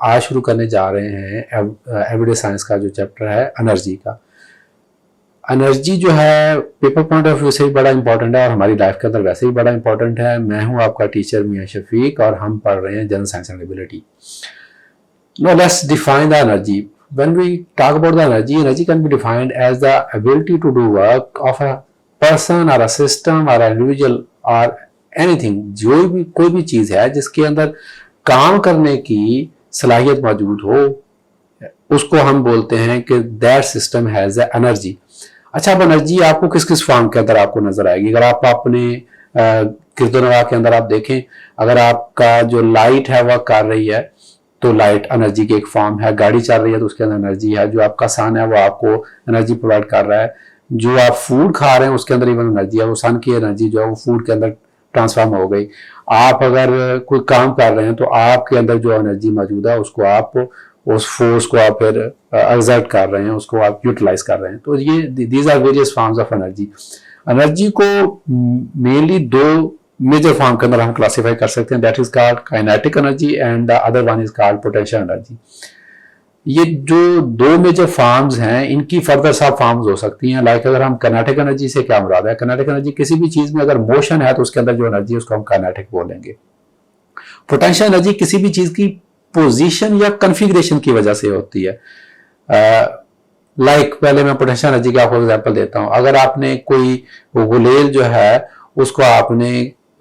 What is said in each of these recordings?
आज शुरू करने जा रहे हैं एवरीडे साइंस का जो चैप्टर है एनर्जी का। एनर्जी जो है पेपर पॉइंट ऑफ व्यू से भी बड़ा इंपॉर्टेंट है और हमारी लाइफ के अंदर वैसे ही बड़ा इंपॉर्टेंट है। मैं हूं आपका टीचर मियां शफीक और हम पढ़ रहे हैं general science and ability. Now let's define the energy. When we talk about the energy can be defined as the ability to do work of a person or a system or an individual or anything। जो भी कोई भी चीज है जिसके अंदर काम करने की सलाहियत मौजूद हो उसको हम बोलते हैं कि that system has a energy। अच्छा, अब एनर्जी आपको किस किस फॉर्म के अंदर आपको नजर आएगी। अगर आप अपने किरदोनवा के अंदर आप देखें, अगर आपका जो लाइट है वह कर रही है तो लाइट एनर्जी की एक फॉर्म है। गाड़ी चल रही है तो उसके अंदर एनर्जी है। जो आपका सन है वो आपको एनर्जी प्रोवाइड कर रहा है। जो आप फूड खा रहे हैं उसके अंदर इवन एनर्जी है। वो सन की एनर्जी जो है वो फूड के अंदर ट्रांसफॉर्म हो गई। आप अगर कोई काम कर रहे हैं तो आपके अंदर जो एनर्जी मौजूद है उसको आप उस फोर्स को आप फिर एक्सर्ट कर रहे हैं, उसको आप यूटिलाइज कर रहे हैं। तो ये these are various forms of energy. एनर्जी को मेनली दो मेजर फॉर्म के अंदर हम क्लासिफाई कर सकते हैं, that is called kinetic energy and the other one is called potential energy. ये जो दो मेजर फॉर्म्स हैं इनकी फर्दर सब फॉर्म्स हो सकती हैं। लाइक अगर हम काइनेटिक एनर्जी से क्या मुराद है, काइनेटिक एनर्जी किसी भी चीज में अगर मोशन है तो उसके अंदर जो एनर्जी है उसको हम काइनेटिक बोलेंगे। पोटेंशियल एनर्जी किसी भी चीज की पोजीशन या कॉन्फ़िगरेशन की वजह से होती है। पहले मैं पोटेंशियल एनर्जी का आपको एग्जांपल देता हूं। अगर आपने कोई गुलेल जो है उसको आपने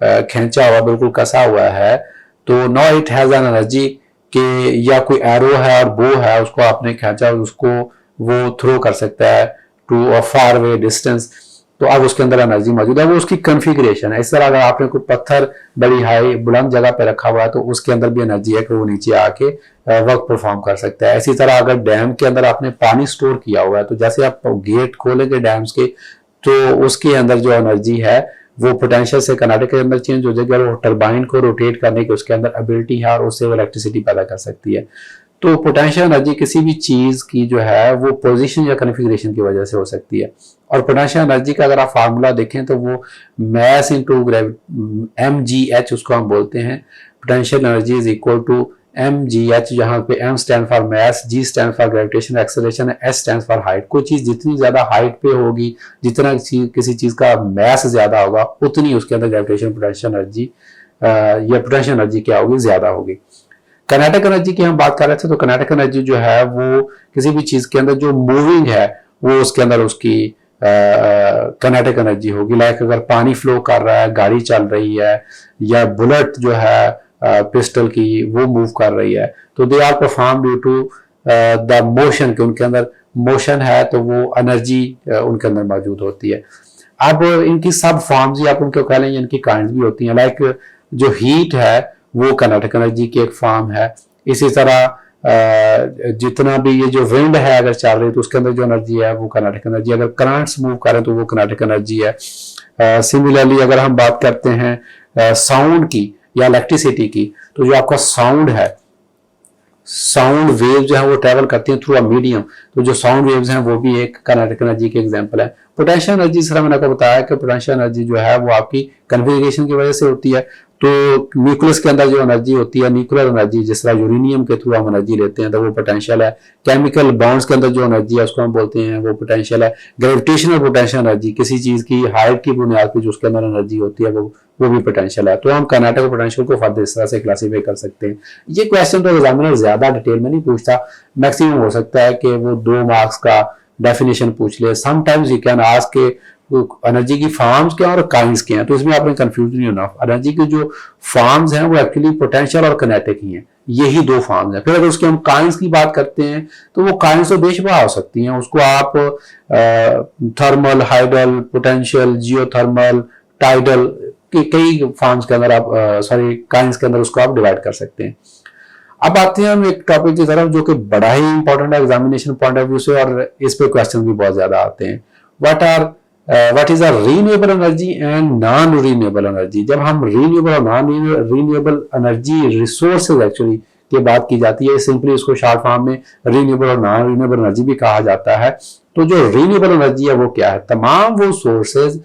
खींचा हुआ, बिल्कुल कसा हुआ है, तो no it has an energy कि या कोई एरो है और बो है उसको आपने खींचा, उसको वो थ्रो कर सकता है to a far away distance, तो अब उसके अंदर एनर्जी मौजूद है। वो उसकी कॉन्फ़िगरेशन है। इस तरह अगर आपने कोई पत्थर बड़ी हाई बुलंद जगह पे रखा हुआ है तो उसके अंदर भी एनर्जी है कि वो नीचे आके वर्क परफॉर्म कर सकता है। इसी तरह अगर डैम के अंदर आपने पानी स्टोर किया हुआ है तो जैसे आप गेट खोलेंगे डैम्स के तो उसके अंदर जो एनर्जी है वो पोटेंशियल से काइनेटिक के अंदर चेंज हो जाएगी और वो टरबाइन को रोटेट करने की उसके अंदर एबिलिटी है और उससे वो इलेक्ट्रिसिटी पैदा कर सकती है। तो पोटेंशियल एनर्जी किसी भी चीज की जो है वो पोजीशन या कॉन्फ़िगरेशन की वजह से हो सकती है। और पोटेंशियल एनर्जी का अगर आप फार्मूला देखें तो वो मैस इनटू ग्रेविटी mgh उसको हम बोलते हैं। Potential energy is equal to mgh, जहां पे m stand for mass, g stand for gravitation acceleration, s stand for height. कोई चीज जितनी ज्यादा हाइट पे होगी, जितना किसी चीज का मैस ज्यादा होगा उतनी उसके अंदर ग्रेविटेशन पोटेंशियल एनर्जी या पोटेंशियल एनर्जी क्या होगी, ज्यादा होगी। काइनेटिक एनर्जी की हम बात कर रहे थे, तो काइनेटिक एनर्जी जो है वो किसी भी चीज के अंदर जो मूविंग है वो उसके अंदर उसकी काइनेटिक एनर्जी होगी। लाइक अगर पानी फ्लो कर रहा है, गाड़ी चल रही है, या बुलेट जो है पिस्टल की वो मूव कर रही है, तो they are perform due to the motion, के उनके अंदर मोशन है तो वो एनर्जी उनके अंदर मौजूद होती है। अब इनकी सब फॉर्म्स ही आप उनको कह लेंगे, इनकी काइंड्स भी होती हैं। लाइक जो हीट है वो काइनेटिक एनर्जी की एक फॉर्म है। इसी तरह जितना भी ये जो विंड है अगर चल रही है तो उसके अंदर जो एनर्जी है वो काइनेटिक एनर्जी। अगर करंट्स मूव करें तो वो काइनेटिक एनर्जी है। सिमिलरली अगर हम बात करते हैं साउंड की या इलेक्ट्रिसिटी की, तो जो आपका साउंड है, साउंड वेव जो है वो ट्रेवल करती है थ्रू अ मीडियम, तो जो साउंड वेव्स हैं वो भी एक काइनेटिक एनर्जी के एग्जांपल है। पोटेंशियल एनर्जी सर मैंने आपको बताया कि पोटेंशियल एनर्जी जो है वो आपकी कॉन्फ़िगरेशन की वजह से होती है। तो न्यूक्लियस के अंदर जो एनर्जी होती है, न्यूक्लियर एनर्जी, जिस तरह यूरेनियम के थ्रू हम एनर्जी लेते हैं तो वो पोटेंशियल है। केमिकल बॉन्ड्स के अंदर जो एनर्जी है उसको हम बोलते हैं वो पोटेंशियल है। ग्रेविटेशनल पोटेंशियल एनर्जी, किसी चीज की हाइट की बुनियाद पर जो उसके अंदर एनर्जी होती है वो भी पोटेंशियल है। तो हम काइनेटिक और पोटेंशियल को फर्दर इस तरह से क्लासीफाई कर सकते हैं। ये क्वेश्चन तो एग्जामिनर ज्यादा डिटेल में नहीं पूछता, मैक्सिमम हो सकता है कि वो 2 मार्क्स का डेफिनेशन पूछ ले। समटाइम्स यू कैन आस्क के एनर्जी की फॉर्म्स क्या और काइंड्स क्या हैं, तो इसमें आपने कंफ्यूज नहीं होना। एनर्जी की जो फॉर्म्स हैं वो एक्चुअली पोटेंशियल और काइनेटिक ही हैं, यही 2 फॉर्म्स हैं। फिर अगर उसके हम काइंड्स की बात करते हैं तो वो काइंड्स तो बेशुमार हो सकती हैं। उसको आप thermal, hydel, potential, geothermal, tidal कई फॉर्म्स के अंदर आप काइंड्स के अंदर उसको आप डिवाइड कर सकते हैं। अब आते हैं हम एक टॉपिक की तरफ जो कि बड़ा ही इंपॉर्टेंट है एग्जामिनेशन पॉइंट ऑफ व्यू से, और इस पे क्वेश्चन भी बहुत ज्यादा आते हैं। What is a renewable energy and non renewable energy. जब हम रीन्यूएबल और non renewable energy resources actually की बात की जाती है, सिंपली उसको शॉर्ट फॉर्म में रीन्यूएबल और नॉन रीन्यूएबल एनर्जी भी कहा जाता है। तो जो रीन्यूएबल एनर्जी है वो क्या है, तमाम वो सोर्सेज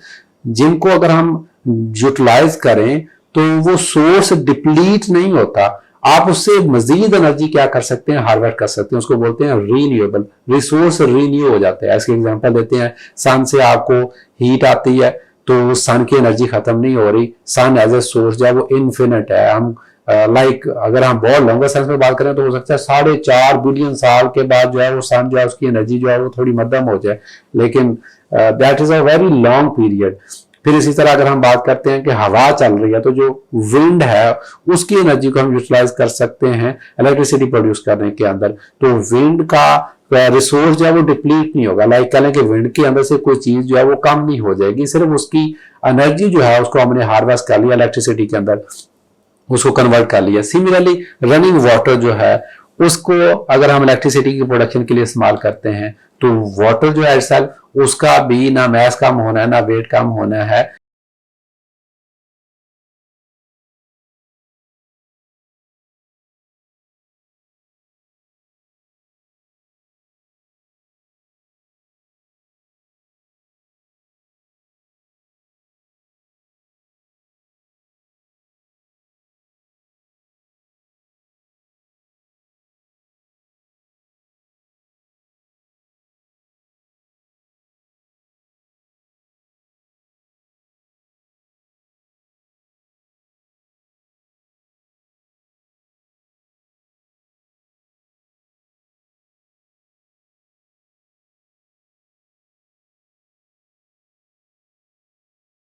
जिनको अगर हम यूटिलाइज करें तो वो सोर्स डिप्लीट नहीं होता, आप उससे मजीद एनर्जी क्या कर सकते हैं, हार्वेस्ट कर सकते हैं, उसको बोलते हैं रीन्यूएबल, रिसोर्स रीन्यू हो जाते हैं। ऐसे एग्जांपल देते हैं, सन से आपको हीट आती है तो सन की एनर्जी खत्म नहीं हो रही, सन एज ए सोर्स जो है वो इन्फिनिट है। हम अगर हम बहुत लॉन्गर सेंस में बात करें तो हो सकता है 4.5 बिलियन साल के बाद जो है वो सन जो है उसकी एनर्जी जो है वो थोड़ी मध्यम हो जाए, लेकिन that is a very long period. फिर इसी तरह अगर हम बात करते हैं कि हवा चल रही है तो जो विंड है उसकी एनर्जी को हम यूटिलाइज कर सकते हैं इलेक्ट्रिसिटी प्रोड्यूस करने के अंदर। तो विंड का रिसोर्स जो है वो डिप्लीट नहीं होगा, लाइक कह लें कि विंड के अंदर से कोई चीज जो है वो कम नहीं हो जाएगी, सिर्फ उसकी एनर्जी जो है उसको हमने हार्वेस्ट कर लिया इलेक्ट्रिसिटी के अंदर, उसको कन्वर्ट कर लिया। सिमिलरली रनिंग वाटर जो है उसको अगर हम इलेक्ट्रिसिटी की प्रोडक्शन के लिए इस्तेमाल करते हैं तो वाटर जो है उसका भी ना मैस कम होना है ना वेट कम होना है,